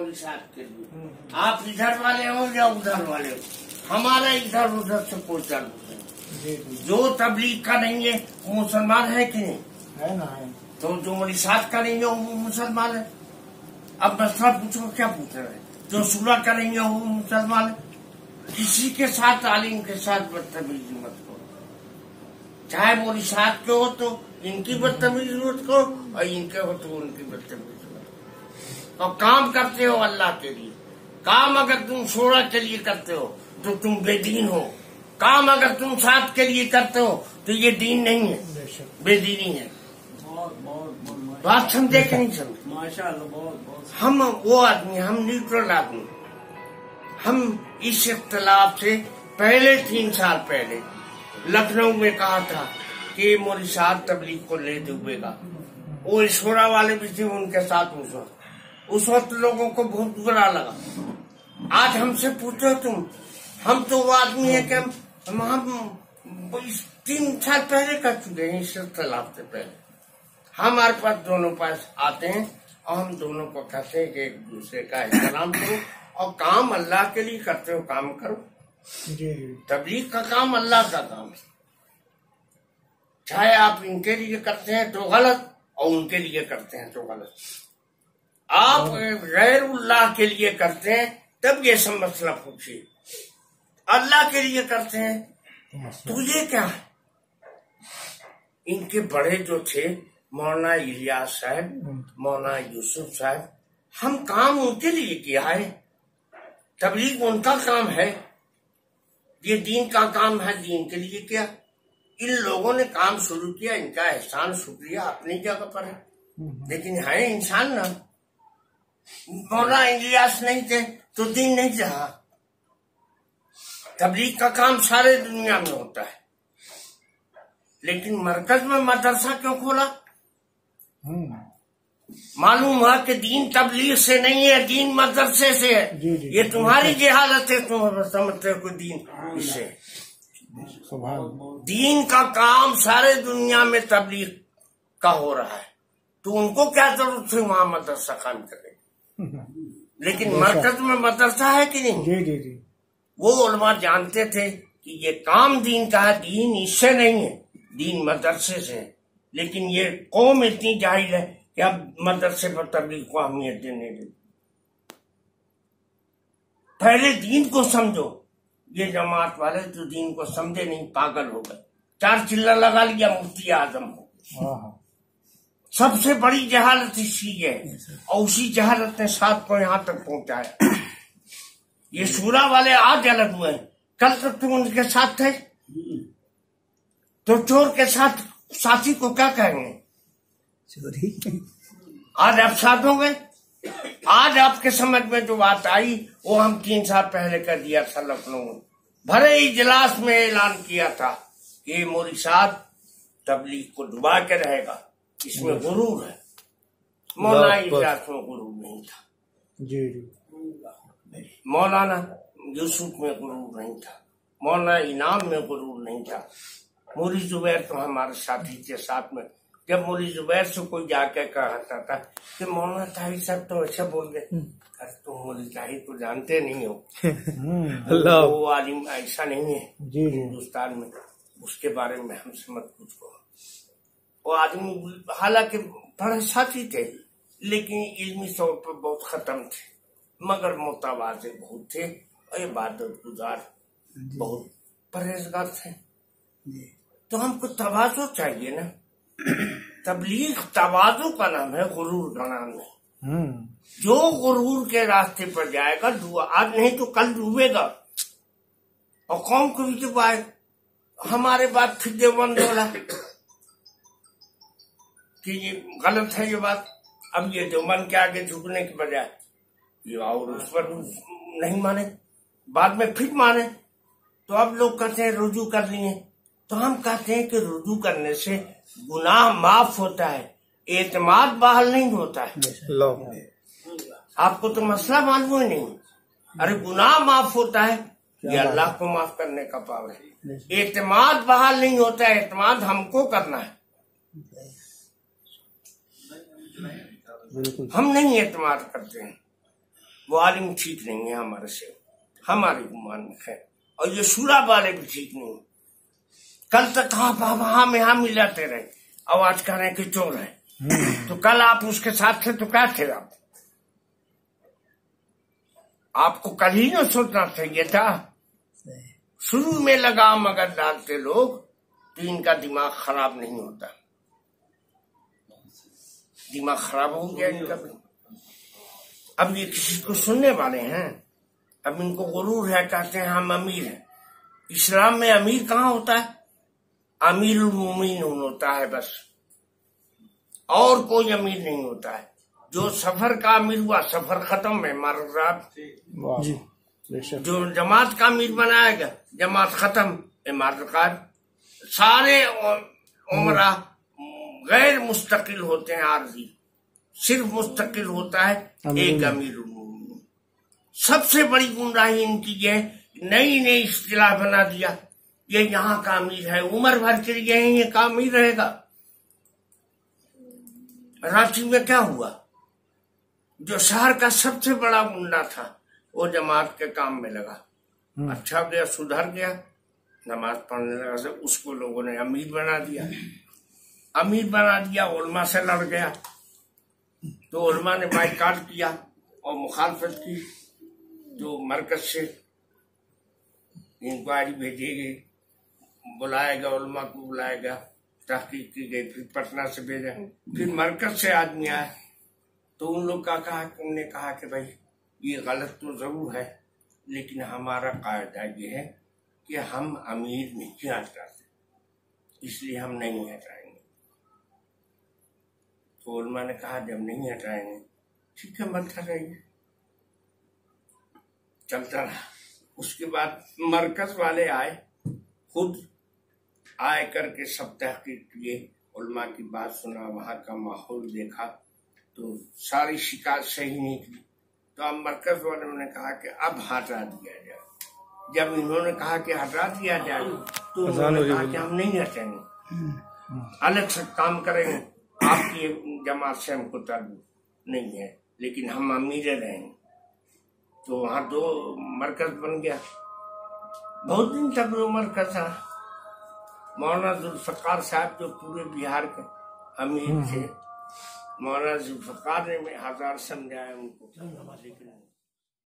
मौलवी साहब के लिए। आप इधर वाले हो या उधर वाले हो, हमारा इधर उधर से कोई ताल्लुक नहीं। जो तबलीग का नहीं है वो मुसलमान है कि नहीं? है ना, है। तो जो मौलवी साहब का नहीं है वो मुसलमान है। अब मसला पूछो, क्या पूछ रहे हैं? जो सूरह का नहीं है वो मुसलमान है। किसी के साथ, आलिम के साथ बदतमीजी मत करो, चाहे मौलवी साहब के हो तो इनकी बदतमीजी मत करो और इनके हो तो उनकी बदतमीजी मत करो। और काम करते हो अल्लाह के लिए। काम अगर तुम शोरा के लिए करते हो तो तुम बेदीन हो। काम अगर तुम साथ के लिए करते हो तो ये दीन नहीं है, बेदीनी है। बात समझे कि नहीं समझे? माशाअल्लाह, बहुत। हम वो आदमी, हम न्यूट्रल आदमी, हम इस इख्तलाफ से पहले 3 साल पहले लखनऊ में कहा था कि मौलवी साहब तबलीग को ले डूबेगा। वो ईश्वरा वाले भी थे उनके साथ उस वक्त लोगों को बहुत बुरा लगा। आज हमसे पूछो तुम, हम तो वो आदमी है कि हम 3 साल पहले कर चुके हैं इस इख्तलाफ से पहले। हमारे पास दोनों पास आते हैं और हम दोनों को कहते हैं कि एक दूसरे का एहतराम करो और काम अल्लाह के लिए करते हो, काम करो। तबलीग का काम अल्लाह का काम, चाहे आप इनके लिए करते हैं तो गलत और उनके लिए करते हैं तो गलत। आप गैरुल्लाह के लिए करते हैं तब ये सब मसला पूछिए, अल्लाह के लिए करते हैं तो ये क्या है? इनके बड़े जो थे मौलाना इलियास साहब, मौलाना यूसुफ साहब, हम काम उनके लिए किया है। तबलीग उनका काम है, ये दीन का काम है, दीन के लिए किया। इन लोगों ने काम शुरू किया, इनका एहसान शुक्रिया अपनी जगह पर है, लेकिन है इंसान ना। मौलाना इलियास नहीं थे तो दीन नहीं रहा। तबलीग का काम सारे दुनिया में होता है, लेकिन मरकज में मदरसा क्यों खोला? मालूम हुआ कि दीन तबलीग से नहीं है, दीन मदरसे से है। ये तुम्हारी जहालत है, तुम समझते हो कि दीन इससे। दीन का काम सारे दुनिया में तबलीग का हो रहा है, तो उनको क्या जरूरत है वहां मदरसा काम करे? लेकिन मरकज में मदरसा है कि नहीं? वो उलमा जानते थे कि ये काम दीन का है, दीन इससे नहीं है, दीन मदरसे से है। लेकिन ये कौम इतनी जाहिल है कि अब मदरसे पर तबलीग को अहमियत देने लगी। पहले दीन को समझो। ये जमात वाले तो दीन को समझे नहीं, पागल हो गए। 4 चिल्ला लगा लिया, मुफ्ती आजम हो। सबसे बड़ी जहालत इसी है, और उसी जहालत ने साथ को यहाँ तक पहुंचाया। ये सूरा वाले आज अलग हुए, कल तक तुम उनके साथ थे, तो चोर के साथ साथी को क्या कहेंगे? चोरी। आज आप साथ हो गए। आज आपके समझ में जो बात आई वो हम 3 साल पहले कर दिया था लखनऊ में। भरे इजलास में ऐलान किया था कि मौलवी साहब तबलीग को डुबा के रहेगा, इसमें गुरूर है। मौलाना इजलास में गुरूर नहीं था, मौलाना यूसुफ में गुरूर नहीं था, मौलाना इनाम में गुरूर नहीं था। मौलवी जुबैर तो हमारे साथी थे साथ में। जब मौलवी जुबैर से कोई जाके कहता था कि मौलाना ताहिर साहब तो ऐसा बोल गए, अरे तुम मौलवी ताहिर को जानते नहीं हो, वो आलिम ऐसा नहीं है हिंदुस्तान में, उसके बारे में हमसे मत पूछो। वो आदमी हालांकि बड़े साथी थे, लेकिन इल्मी तौर पर बहुत खत्म थे, मगर मुतवाज़े बहुत थे और इबादत गुजार, बहुत परहेजगार थे। तो हमको तवाज़ु चाहिए ना। तबलीग तवाज़ु का नाम है, गुरूर का नाम नहीं। जो गुरूर के रास्ते पर जाएगा आज नहीं तो कल डूबेगा, और कौम को भी डुबाए। हमारे बात फिर देवबंद बोला कि ये गलत है ये बात। अब ये देवबंद के आगे झुकने के बजाय ये और उस पर नहीं माने, बाद में फिर माने, तो अब लोग कहते हैं रुजू कर लिए। तो हम कहते हैं कि रुजू करने से गुनाह माफ होता है, एतमाद बहाल नहीं होता है। आपको तो मसला मालूम ही नहीं। अरे गुनाह माफ होता है, ये अल्लाह को माफ करने का पावर है। एतमाद बहाल नहीं होता है, एतमाद हमको करना है। हम नहीं एतमाद करते हैं। वो आलिम ठीक नहीं है हमारे से, हमारे गुमान में है। और ये शूरा वाले भी ठीक नहीं। कल तक हम यहाँ मिलाते रहे, अब आज कह रहे हैं कि चोर है। तो कल आप उसके साथ थे तो क्या थे आप? आपको कल ही ना सोचना चाहिए था। शुरू में लगाम अगर डालते लोग तो इनका दिमाग खराब नहीं होता। दिमाग खराब हो गया इनका भी। अब ये किसी को सुनने वाले हैं, अब इनको गुरूर है, कहते हैं हम अमीर हैं। इस्लाम में अमीर कहाँ होता है? अमीरुल मोमिन होता है बस, और कोई अमीर नहीं होता है। जो सफर का अमीर हुआ, सफर खत्म है, इमारत। जो जमात का अमीर बनाएगा, जमात खत्म, इमारत। सारे उमरा गैर मुस्तकिल होते हैं आरजी, सिर्फ मुस्तकिल होता है एक अमीरुल मोमिनीन। सबसे बड़ी गुमराही इनकी ये नई नई इस्तिलाह बना दिया, ये यहाँ का अमीर है, उम्र भर के लिए ये का अमीर रहेगा। रांची में क्या हुआ? जो शहर का सबसे बड़ा गुंडा था वो जमात के काम में लगा, अच्छा गया, सुधर गया, नमाज पढ़ने लगा, से उसको लोगों ने अमीर बना दिया। अमीर बना दिया, उलमा से लड़ गया, तो उलमा ने बाइकाट किया और मुखालफत की। जो मरकज से इंक्वायरी भेजेगी, बुलाएगा, उलमा को बुलाएगा, तहकीक की गई, फिर पटना से भेजा, फिर मरकज से आदमी आए, तो उन लोग का उन्होंने कहा कि भाई ये गलत तो जरूर है, लेकिन हमारा कायदा ये है कि हम अमीर नहीं हटाते, इसलिए हम नहीं हटाएंगे। तो उलमा ने कहा जब नहीं हटाएंगे ठीक है, मत हटाइए। चलता रहा। उसके बाद मरकज वाले आए, खुद आए करके सब तहकीक किए, उलमा की बात सुना, वहां का माहौल देखा, तो सारी शिकायत सही निकली। तो अब मरकज वालों ने कहा कि अब हटा दिया जाए। जब इन्होंने कहा कि हटा दिया जाए, तो उन्होंने कहा कि हम नहीं हटाएंगे, अलग से काम करेंगे, आपकी जमात से हमको ताल्लुक नहीं है, लेकिन हम अमीर रहेंगे। तो वहां तो मरकज बन गया। बहुत दिन तक वो मरकज था। मौलाना जुल्फकार साहब जो पूरे बिहार के अमीर थे, मौलाना जुल्फकार ने 1000 समझाया उनको, लेकिन